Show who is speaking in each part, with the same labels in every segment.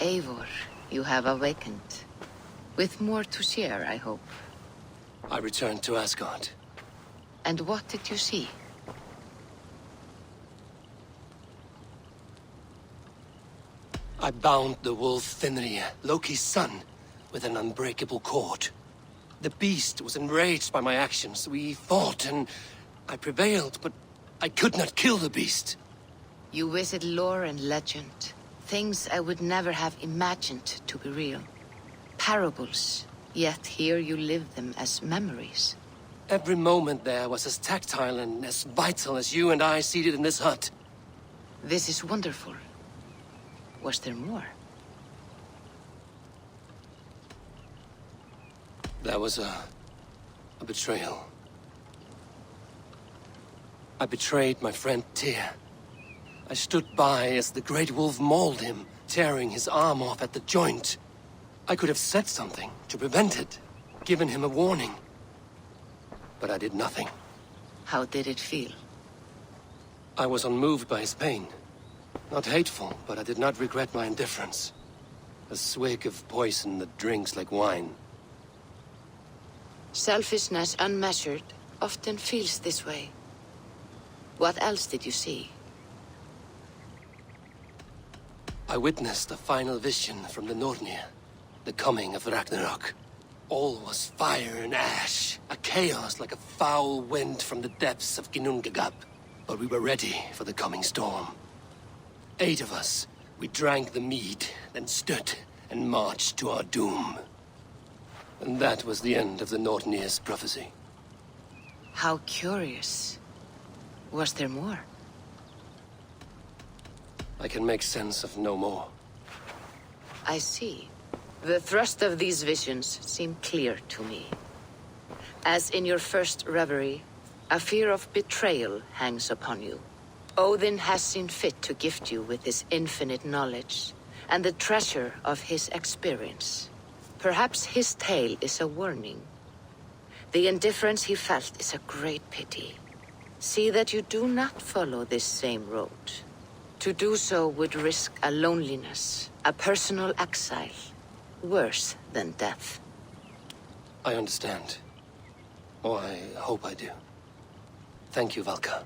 Speaker 1: Eivor, you have awakened. With more to share, I hope.
Speaker 2: I returned to Asgard.
Speaker 1: And what did you see?
Speaker 2: I bound the wolf Fenrir, Loki's son, with an unbreakable cord. The beast was enraged by my actions. We fought and I prevailed, but I could not kill the beast.
Speaker 1: You visit lore and legend. Things I would never have imagined to be real. Parables, yet here you live them as memories.
Speaker 2: Every moment there was as tactile and as vital as you and I seated in this hut.
Speaker 1: This is wonderful. Was there more?
Speaker 2: There was a betrayal. I betrayed my friend Tyr. I stood by as the great wolf mauled him, tearing his arm off at the joint. I could have said something to prevent it, given him a warning. But I did nothing.
Speaker 1: How did it feel?
Speaker 2: I was unmoved by his pain. Not hateful, but I did not regret my indifference. A swig of poison that drinks like wine.
Speaker 1: Selfishness unmeasured often feels this way. What else did you see?
Speaker 2: I witnessed a final vision from the Nornir. The coming of Ragnarok. All was fire and ash. A chaos like a foul wind from the depths of Ginnungagap. But we were ready for the coming storm. 8 of us. We drank the mead, then stood and marched to our doom. And that was the end of the Nornir's prophecy.
Speaker 1: How curious. Was there more?
Speaker 2: I can make sense of no more.
Speaker 1: I see. The thrust of these visions seem clear to me. As in your first reverie, a fear of betrayal hangs upon you. Odin has seen fit to gift you with his infinite knowledge, and the treasure of his experience. Perhaps his tale is a warning. The indifference he felt is a great pity. See that you do not follow this same road. To do so would risk a loneliness, a personal exile, worse than death.
Speaker 2: I understand. Or I hope I do. Thank you, Valka.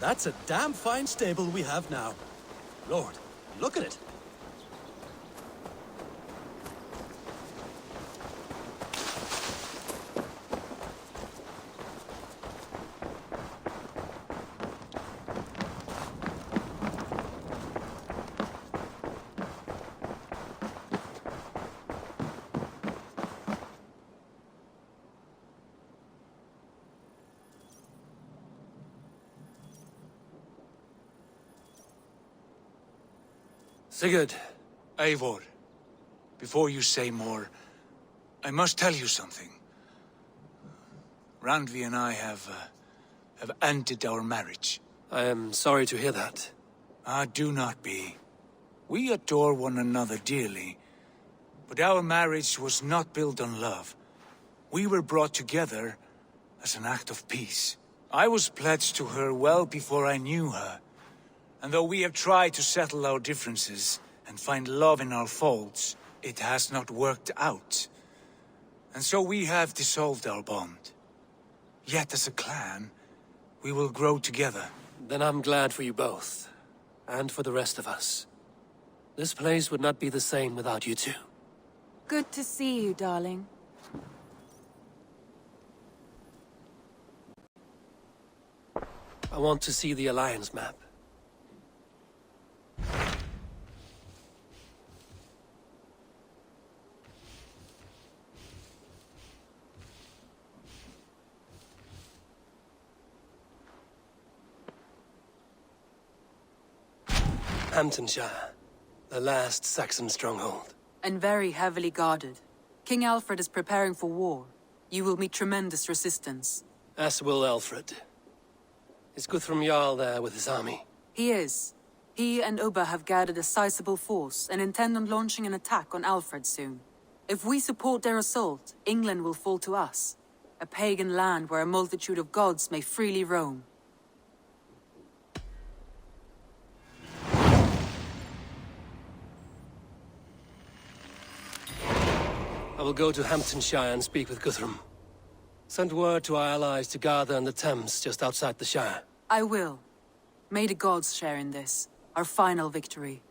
Speaker 3: That's a damn fine stable we have now. Lord, look at it.
Speaker 2: Sigurd.
Speaker 4: Eivor, before you say more, I must tell you something. Randvi and I have ended our marriage.
Speaker 2: I am sorry to hear that.
Speaker 4: Ah, do not be. We adore one another dearly, but our marriage was not built on love. We were brought together as an act of peace. I was pledged to her well before I knew her. And though we have tried to settle our differences and find love in our faults, it has not worked out. And so we have dissolved our bond. Yet as a clan, we will grow together.
Speaker 2: Then I'm glad for you both. And for the rest of us. This place would not be the same without you two.
Speaker 5: Good to see you, darling.
Speaker 2: I want to see the Alliance map. Hamptonshire, the last Saxon stronghold.
Speaker 5: And very heavily guarded. King Alfred is preparing for war. You will meet tremendous resistance.
Speaker 2: As will Alfred. Is Guthrum Jarl there with his army?
Speaker 5: He is. He and Ubba have gathered a sizable force and intend on launching an attack on Alfred soon. If we support their assault, England will fall to us. A pagan land where a multitude of gods may freely roam.
Speaker 2: I will go to Hamptonshire and speak with Guthrum. Send word to our allies to gather in the Thames just outside the Shire.
Speaker 5: I will. May the gods share in this, our final victory.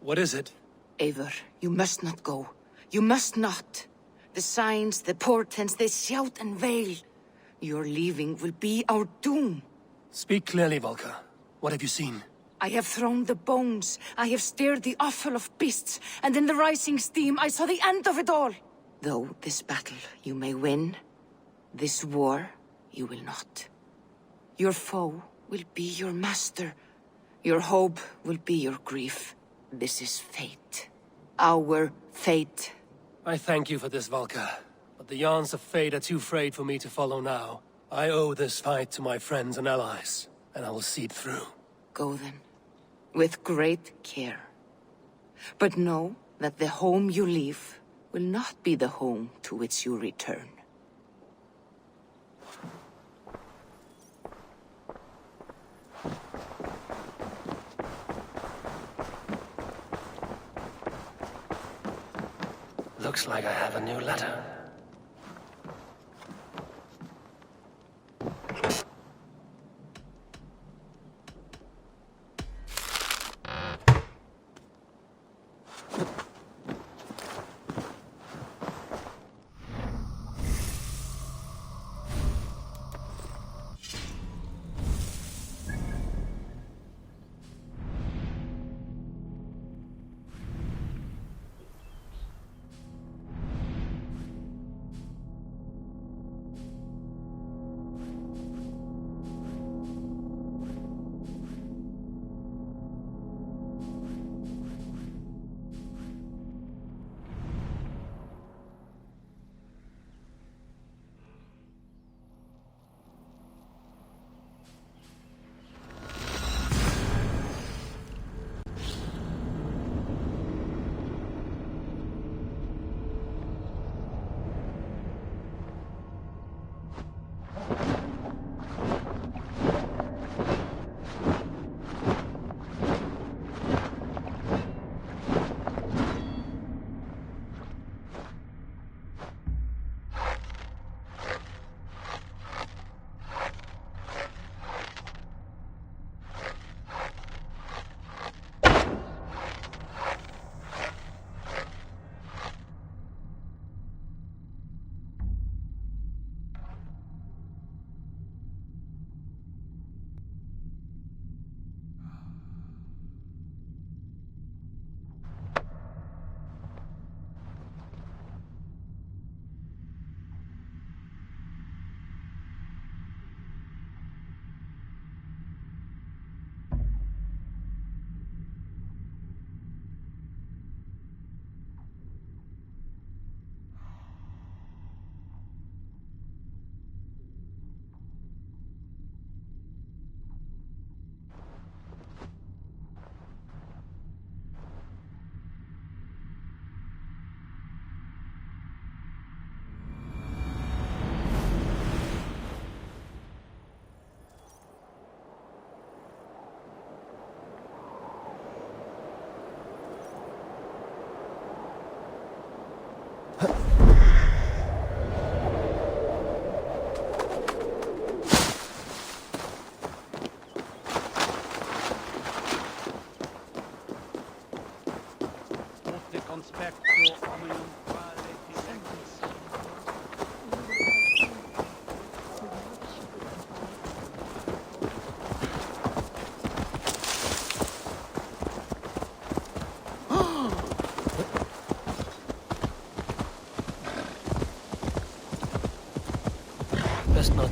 Speaker 2: What is it?
Speaker 1: Eivor, you must not go. You must not. The signs, the portents, they shout and wail. Your leaving will be our doom.
Speaker 2: Speak clearly, Volker. What have you seen?
Speaker 1: I have thrown the bones. I have stirred the offal of beasts. And in the rising steam, I saw the end of it all. Though this battle you may win, this war you will not. Your foe will be your master. Your hope will be your grief. This is fate. Our fate.
Speaker 2: I thank you for this, Volker. But the yarns of fate are too frayed for me to follow now. I owe this fight to my friends and allies, and I will see it through.
Speaker 1: Go then, with great care. But know that the home you leave will not be the home to which you return.
Speaker 2: Looks like I have a new letter.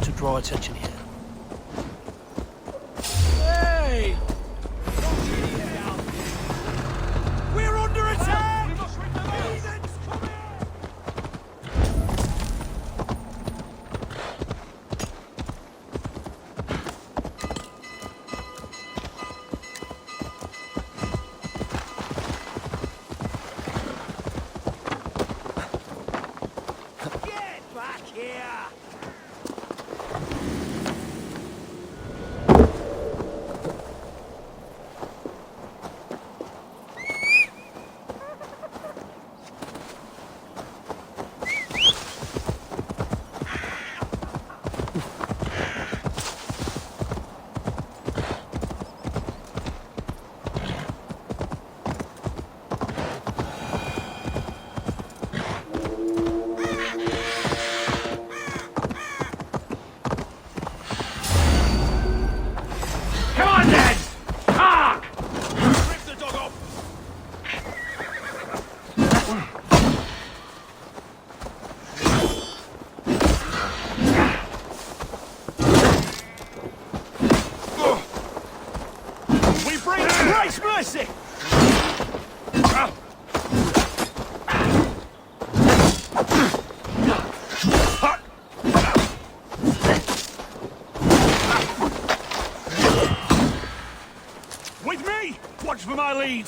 Speaker 6: to draw attention here.
Speaker 3: Hey! We're under attack! We must Heathens, come here! Get back here!
Speaker 7: Come on then! Hark!
Speaker 3: Rip the dog off! We bring Christ's mercy! With me! Watch for my lead!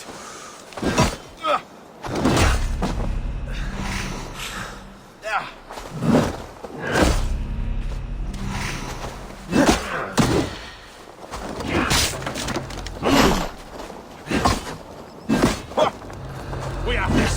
Speaker 3: We have this!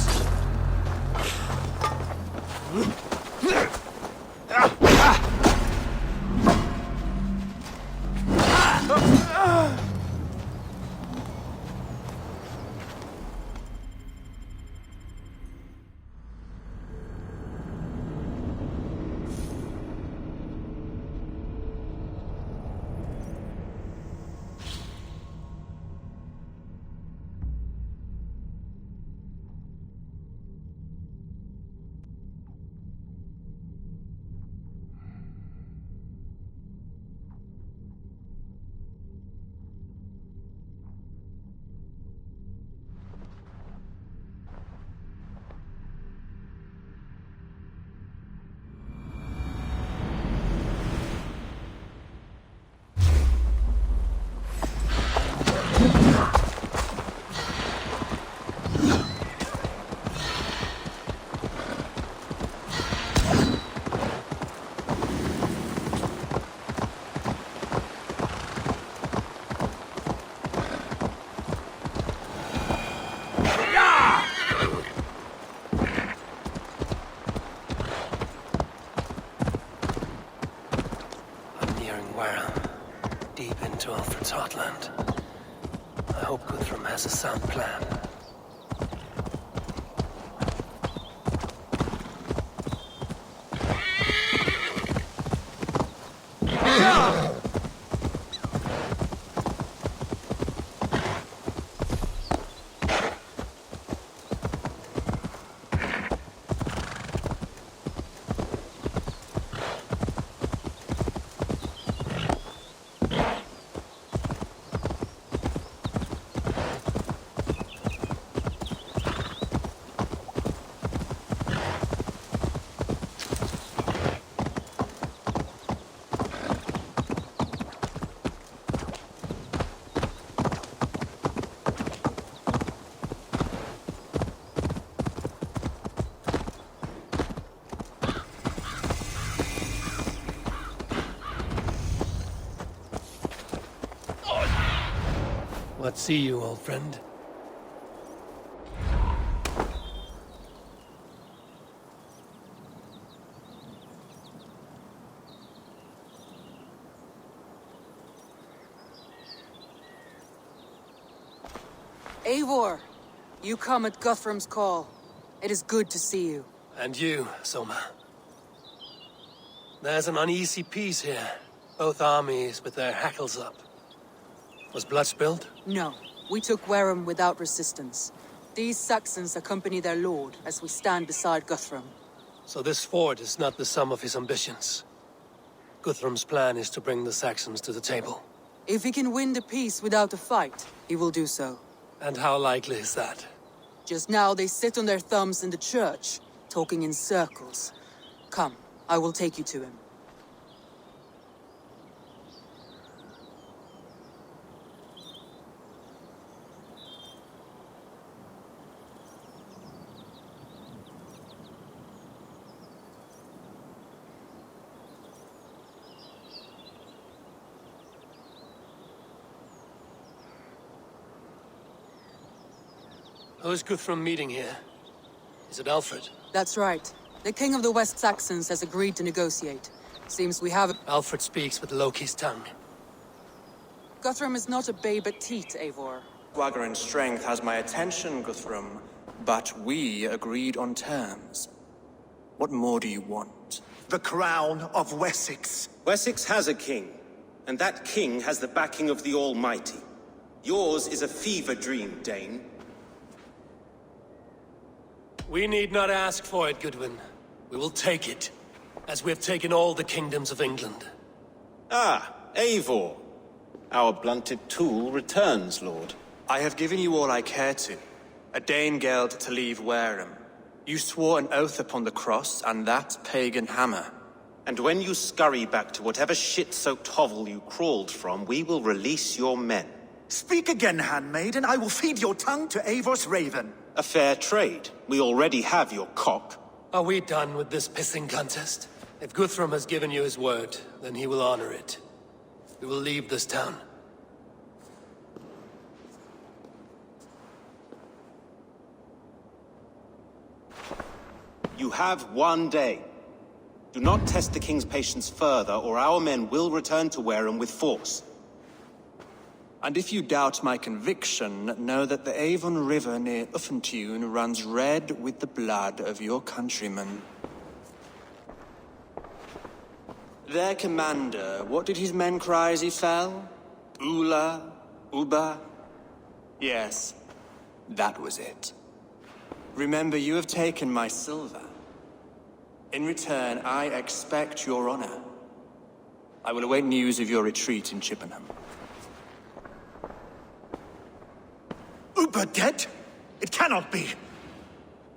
Speaker 2: I'm nearing Wareham, deep into Alfred's heartland. I hope Guthrum has a sound plan. What see you, old friend?
Speaker 5: Eivor, you come at Guthrum's call. It is good to see you.
Speaker 2: And you, Soma. There's an uneasy peace here. Both armies with their hackles up. Was blood spilled?
Speaker 5: No, we took Wareham without resistance. These Saxons accompany their lord as we stand beside Guthrum.
Speaker 2: So this fort is not the sum of his ambitions. Guthrum's plan is to bring the Saxons to the table.
Speaker 5: If he can win the peace without a fight, he will do so.
Speaker 2: And how likely is that?
Speaker 5: Just now they sit on their thumbs in the church, talking in circles. Come, I will take you to him.
Speaker 2: Who is Guthrum meeting here? Is it Alfred?
Speaker 5: That's right. The King of the West Saxons has agreed to negotiate. Seems we have...
Speaker 2: Alfred speaks with Loki's tongue.
Speaker 5: Guthrum is not a babe at teat, Eivor.
Speaker 6: Swagger and strength has my attention, Guthrum, but we agreed on terms. What more do you want?
Speaker 8: The crown of Wessex.
Speaker 9: Wessex has a king, and that king has the backing of the Almighty. Yours is a fever dream, Dane.
Speaker 2: We need not ask for it, Goodwin. We will take it, as we have taken all the kingdoms of England.
Speaker 9: Ah, Eivor. Our blunted tool returns, Lord.
Speaker 6: I have given you all I care to. A Danegeld to leave Wareham. You swore an oath upon the cross, and that pagan hammer.
Speaker 9: And when you scurry back to whatever shit-soaked hovel you crawled from, we will release your men.
Speaker 8: Speak again, handmaid, and I will feed your tongue to Eivor's raven.
Speaker 9: A fair trade. We already have your cock.
Speaker 2: Are we done with this pissing contest? If Guthrum has given you his word, then he will honor it. We will leave this town.
Speaker 9: You have one day. Do not test the king's patience further, or our men will return to Wareham with force.
Speaker 6: And if you doubt my conviction, know that the Avon River near Uffentune runs red with the blood of your countrymen. Their commander, what did his men cry as he fell? Ula? Uba? Yes, that was it. Remember, you have taken my silver. In return, I expect your honor. I will await news of your retreat in Chippenham.
Speaker 8: Uber dead? It cannot be.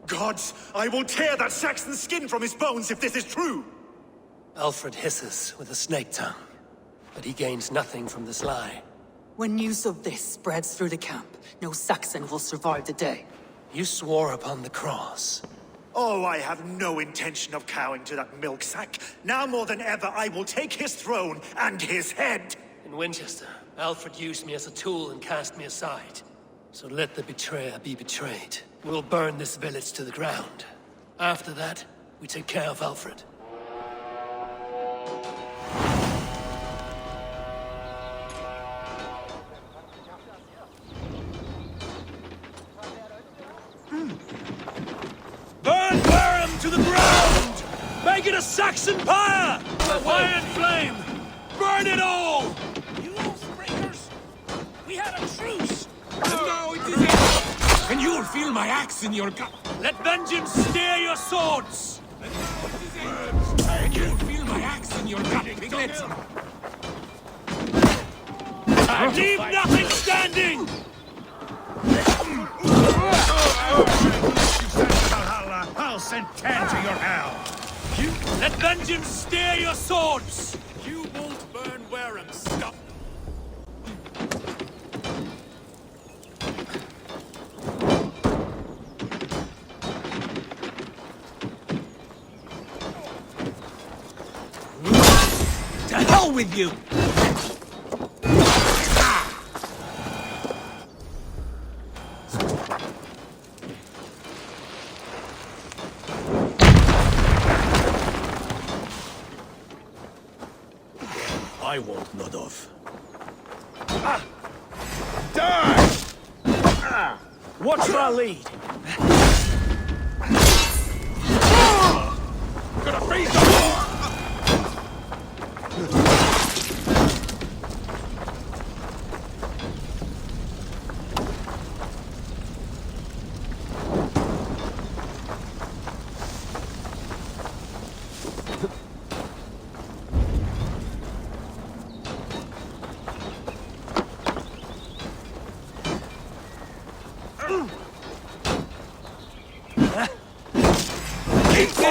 Speaker 8: Gods, I will tear that Saxon skin from his bones if this is true.
Speaker 2: Alfred hisses with a snake tongue, but he gains nothing from this lie.
Speaker 5: When news of this spreads through the camp, no Saxon will survive the day.
Speaker 2: You swore upon the cross.
Speaker 8: Oh, I have no intention of cowing to that milk sack. Now more than ever, I will take his throne and his head.
Speaker 2: In Winchester, Alfred used me as a tool and cast me aside. So let the betrayer be betrayed. We'll burn this village to the ground. After that, we take care of Alfred.
Speaker 3: Burn Wareham to the ground! Make it a Saxon pyre! A fire and flame! Burn it all!
Speaker 7: You oath-breakers! We had a truce!
Speaker 3: No, it is it! And you'll feel my axe in your gut! Let vengeance steer your swords! And you'll feel my axe in your gut, Piglet! And leave nothing standing!
Speaker 7: Valhalla, I'll send 10 to your hell!
Speaker 3: Let vengeance steer your swords! You won't burn Wareham, stop!
Speaker 7: To hell with you! I won't nod off. Die! Watch my lead! Gonna freeze the war!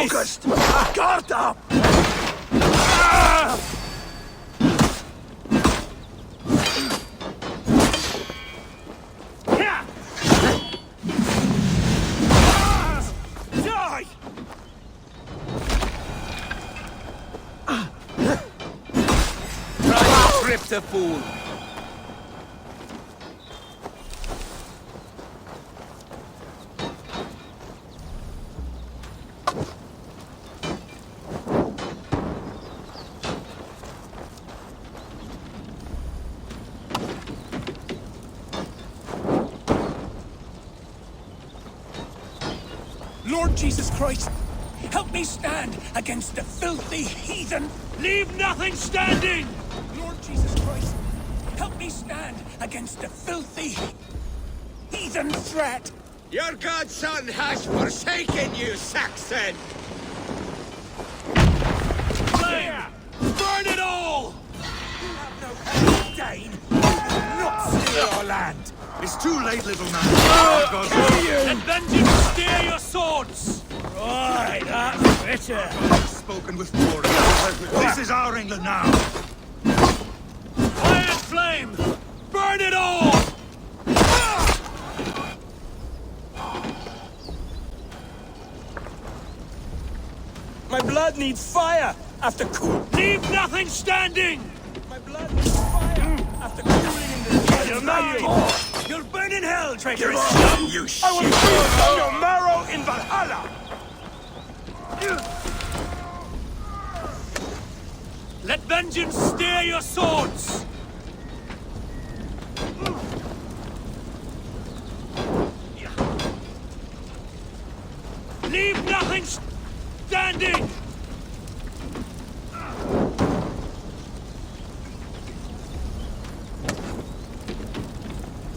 Speaker 3: focused! Guard up! Ah! Yeah! Ah! Die! Try to trip the fool! Lord Jesus Christ, help me stand against the filthy heathen! Leave nothing standing! Lord Jesus Christ, help me stand against the filthy heathen threat!
Speaker 7: Your godson has forsaken you, Saxon!
Speaker 3: Flame! Burn it all! You have no help, Dane! You will not steal our land!
Speaker 8: It's too late, little man.
Speaker 3: Kill you! Let vengeance steer your swords! Right, that's better!
Speaker 8: I've spoken with glory. This is our England now.
Speaker 3: Fire and flame! Burn it all! My blood needs fire after cool. Leave nothing standing! My blood needs fire after cooling in the You're mine! You'll burn in hell, traitorous scum! You shit! I will feast on your marrow in Valhalla! Let vengeance steer your swords! Leave nothing standing!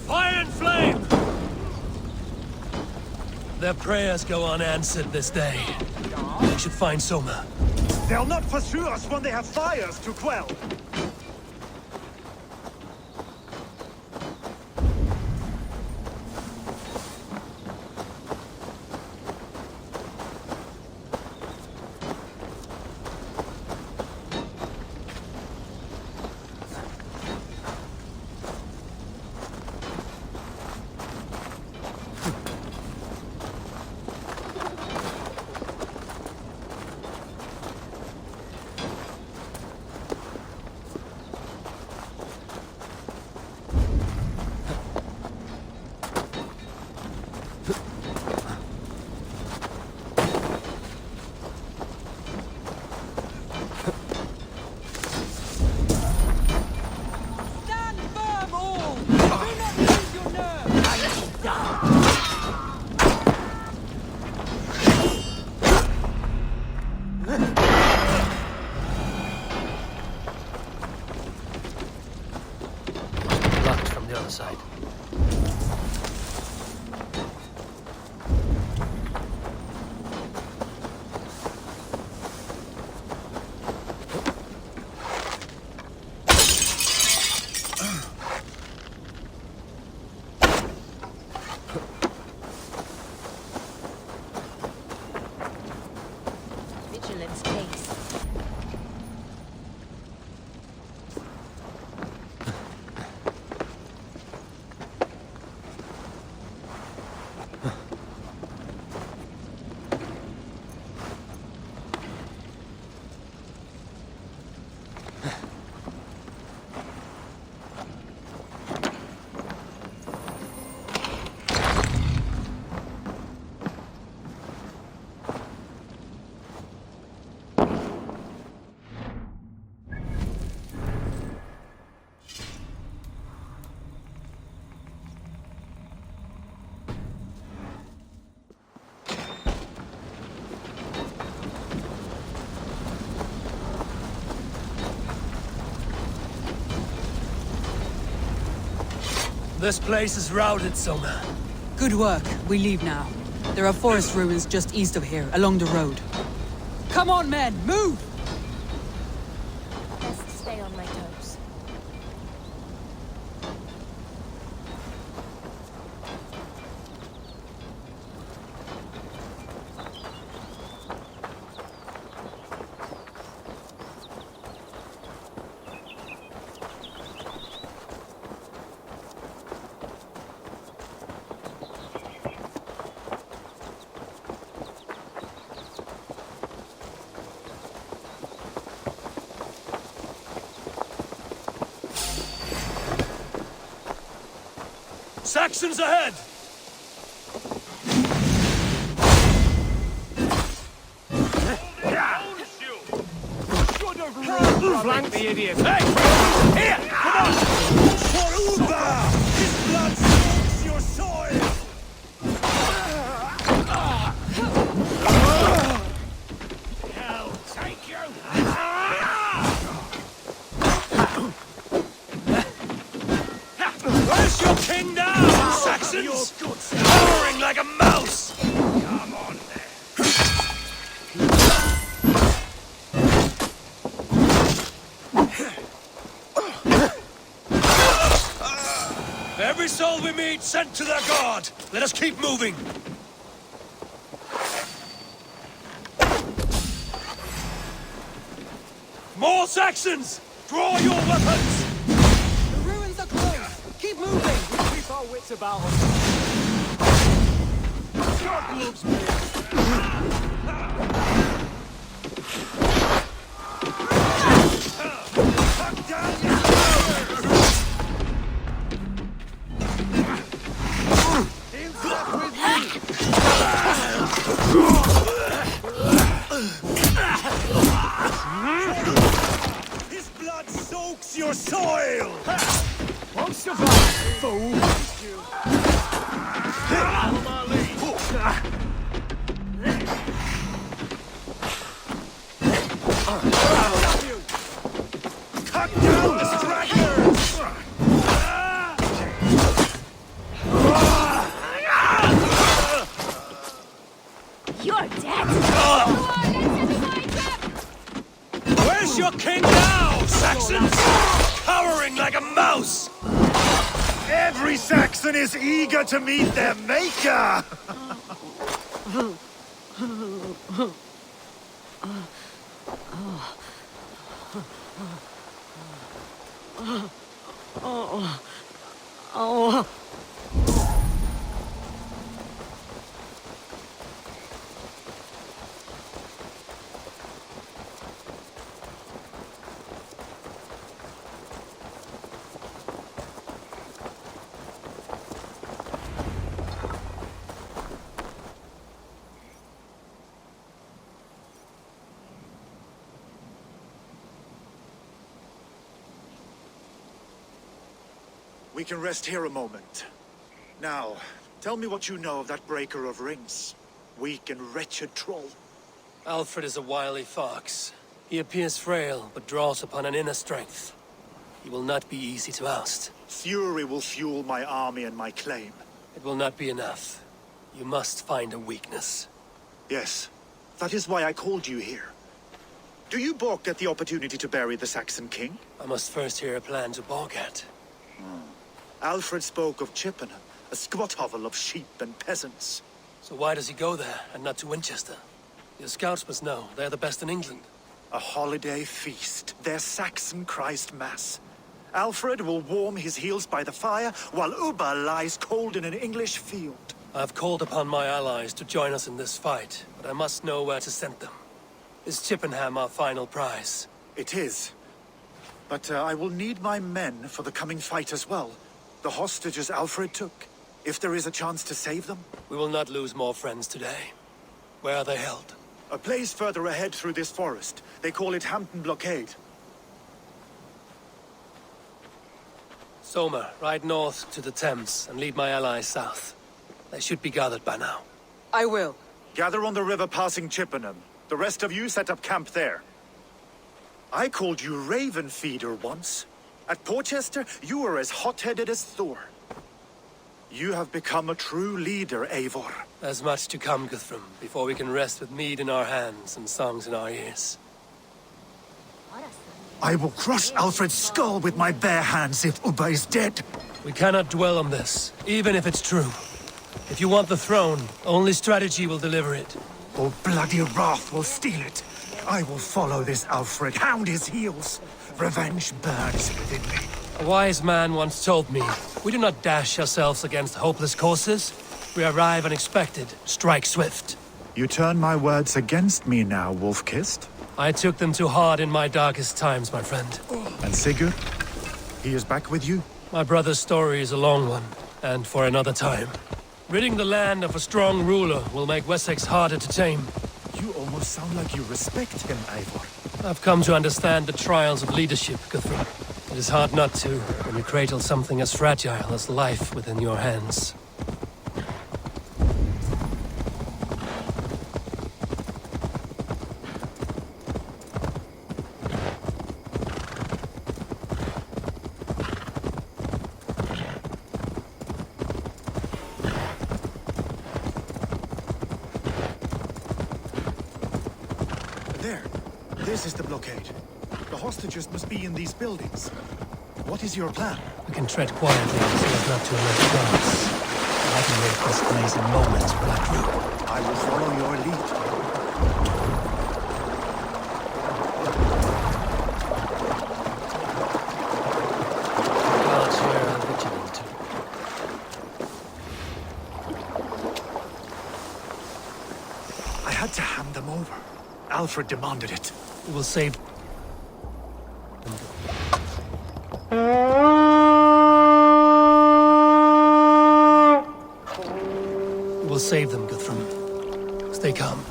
Speaker 3: Fire and flame! Their prayers go unanswered this day. We should find Soma.
Speaker 8: They'll not pursue us when they have fires to quell.
Speaker 2: Locked from the other side.
Speaker 10: Vigilance case.
Speaker 3: This place is routed, Soma.
Speaker 5: Good work. We leave now. There are forest ruins just east of here, along the road. Come on, men! Move!
Speaker 10: Best stay on my toes.
Speaker 3: Saxons ahead!
Speaker 7: Flank the idiot.
Speaker 3: Hey! Here! Come on! For Uba! His blood soaks your soil!
Speaker 7: Hell, take you!
Speaker 3: Where's your king now, Saxons? Cowering like a mouse!
Speaker 7: Come on then.
Speaker 3: Every soul we meet, sent to their god! Let us keep moving! More Saxons! Draw your weapons!
Speaker 7: The ruins are close. Keep moving. We keep our wits about us. God loves me.
Speaker 3: Cut down your towers!
Speaker 7: He's left with you.
Speaker 3: His blood soaks your soil!
Speaker 7: Won't survive, fool. Follow my lead.
Speaker 3: Cut down the stragglers!
Speaker 10: You're dead!
Speaker 3: Where's your king now, Saxons? Cowering like a mouse!
Speaker 8: Every Saxon is eager to meet their maker! We can rest here a moment. Now, tell me what you know of that breaker of rings. Weak and wretched troll.
Speaker 2: Alfred is a wily fox. He appears frail, but draws upon an inner strength. He will not be easy to oust.
Speaker 8: Fury will fuel my army and my claim.
Speaker 2: It will not be enough. You must find a weakness.
Speaker 8: Yes, that is why I called you here. Do you balk at the opportunity to bury the Saxon king?
Speaker 2: I must first hear a plan to balk at.
Speaker 8: Alfred spoke of Chippenham, a squat hovel of sheep and peasants.
Speaker 2: So why does he go there, and not to Winchester? Your scouts must know. They're the best in England.
Speaker 8: A holiday feast, their Saxon Christ Mass. Alfred will warm his heels by the fire, while Uba lies cold in an English field.
Speaker 2: I have called upon my allies to join us in this fight, but I must know where to send them. Is Chippenham our final prize?
Speaker 8: It is. But I will need my men for the coming fight as well. The hostages Alfred took. If there is a chance to save them.
Speaker 2: We will not lose more friends today. Where are they held?
Speaker 8: A place further ahead through this forest. They call it Hampton Blockade.
Speaker 2: Soma, ride north to the Thames and lead my allies south. They should be gathered by now.
Speaker 5: I will.
Speaker 8: Gather on the river passing Chippenham. The rest of you set up camp there. I called you Raven Feeder once. At Porchester, you were as hot-headed as Thor. You have become a true leader, Eivor.
Speaker 2: There's much to come, Guthrum, before we can rest with mead in our hands and songs in our ears.
Speaker 8: I will crush Alfred's skull with my bare hands if Uba is dead.
Speaker 2: We cannot dwell on this, even if it's true. If you want the throne, only strategy will deliver it.
Speaker 8: Or bloody wrath will steal it. I will follow this Alfred, hound his heels. Revenge burns within me.
Speaker 2: A wise man once told me, we do not dash ourselves against hopeless courses. We arrive unexpected, strike swift.
Speaker 8: You turn my words against me now, Wolf-Kissed.
Speaker 2: I took them too hard in my darkest times, my friend.
Speaker 8: And Sigurd? He is back with you?
Speaker 2: My brother's story is a long one, And for another time. Ridding the land of a strong ruler will make Wessex harder to tame.
Speaker 8: You almost sound like you respect him, Eivor.
Speaker 2: I've come to understand the trials of leadership, Guthrum. It is hard not to, when you cradle something as fragile as life within your hands.
Speaker 8: There. This is the blockade. The hostages must be in these buildings. What is your plan?
Speaker 2: We can tread quietly so as not to alert the guards. I can make this place in moments, Black Root.
Speaker 8: I will follow your lead.
Speaker 2: Guards here are vigilant.
Speaker 8: I had to hand them over. Alfred demanded it.
Speaker 2: We will save... We will save them, Guthrum. Stay calm.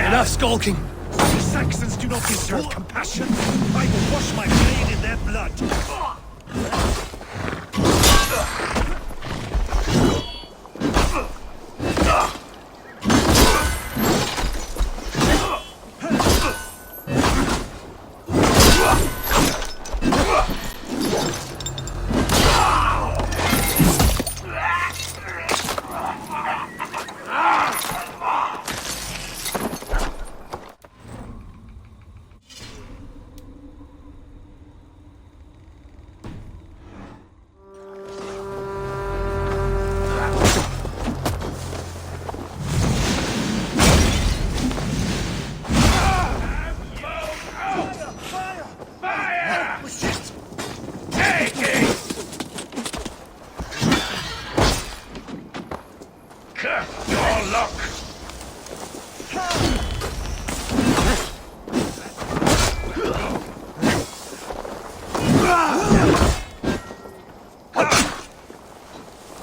Speaker 2: Enough skulking!
Speaker 8: These Saxons do not deserve compassion. I will wash my blade in their blood.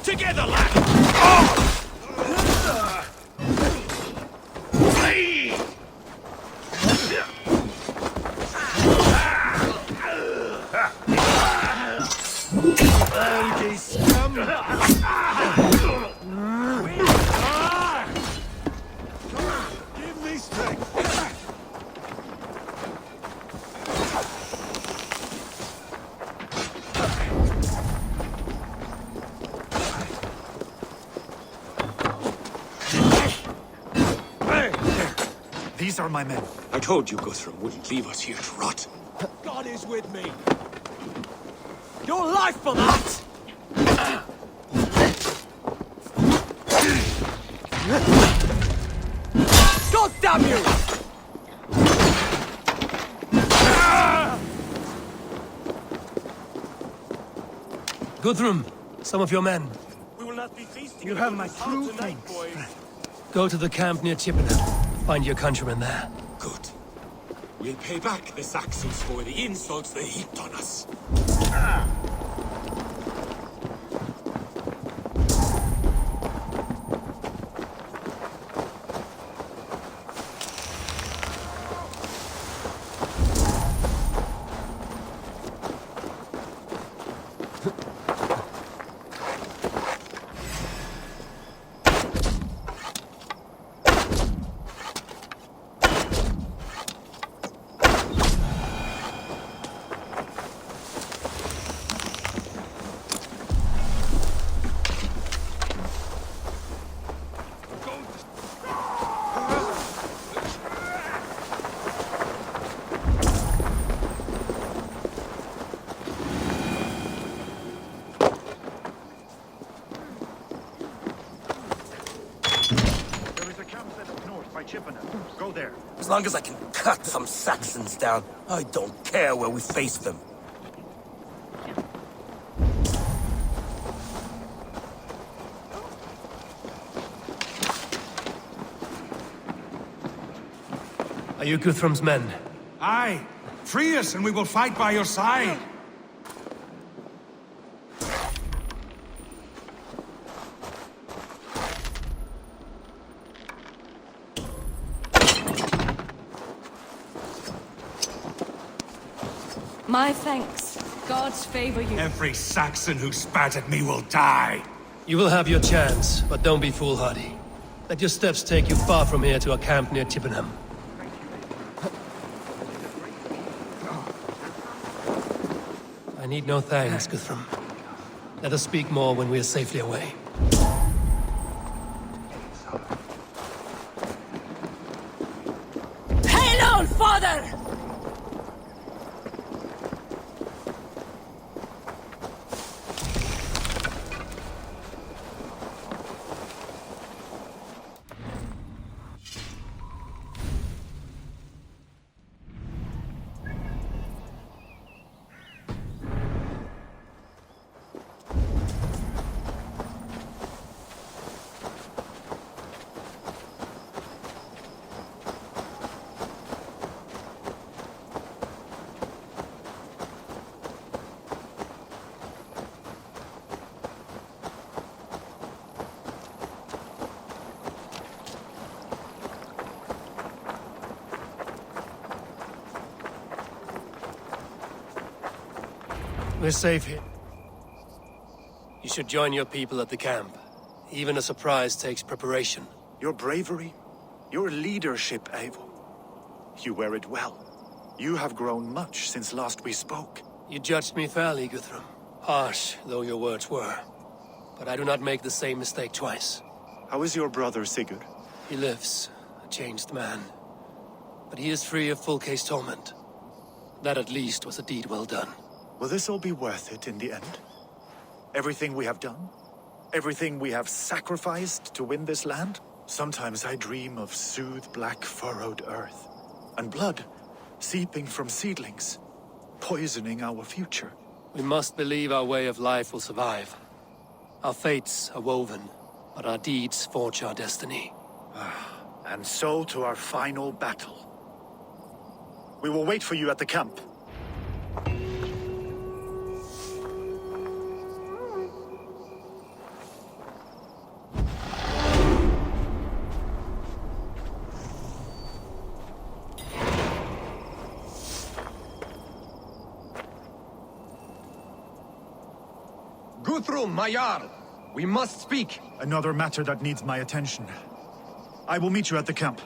Speaker 3: Together, lad! Give me strength!
Speaker 8: These are my men.
Speaker 3: I told you Guthrum wouldn't leave us here to rot.
Speaker 7: God is with me. Your life for that! God damn you!
Speaker 2: Guthrum, some of your men.
Speaker 3: We will not be feasting.
Speaker 8: You have my true thanks.
Speaker 2: Go to the camp near Chippenham. Find your countrymen there.
Speaker 3: Good. We'll pay back the Saxons for the insults they heaped on us.
Speaker 8: Go there.
Speaker 3: As long as I can cut some Saxons down, I don't care where we face them.
Speaker 2: Are you Guthrum's men?
Speaker 4: Aye. Free us and we will fight by your side.
Speaker 10: My thanks. Gods favor you.
Speaker 4: Every Saxon who spat at me will die.
Speaker 2: You will have your chance, but don't be foolhardy. Let your steps take you far from here to a camp near Chippenham. I need no thanks, Guthrum. Let us speak more when we are safely away.
Speaker 10: Hail, old father!
Speaker 2: We're safe here. You should join your people at the camp. Even a surprise takes preparation.
Speaker 8: Your bravery, your leadership, Eivor. You wear it well. You have grown much since last we spoke.
Speaker 2: You judged me fairly, Guthrum. Harsh though your words were. But I do not make the same mistake twice.
Speaker 8: How is your brother, Sigurd?
Speaker 2: He lives, a changed man. But he is free of full case torment. That at least was a deed well done.
Speaker 8: Will this all be worth it in the end? Everything we have done? Everything we have sacrificed to win this land? Sometimes I dream of soothed black furrowed earth, and blood seeping from seedlings, poisoning our future.
Speaker 2: We must believe our way of life will survive. Our fates are woven, but our deeds forge our destiny.
Speaker 8: And so to our final battle. We will wait for you at the camp.
Speaker 11: Guthrum, my Jarl! We must speak!
Speaker 8: Another matter that needs my attention. I will meet you at the camp.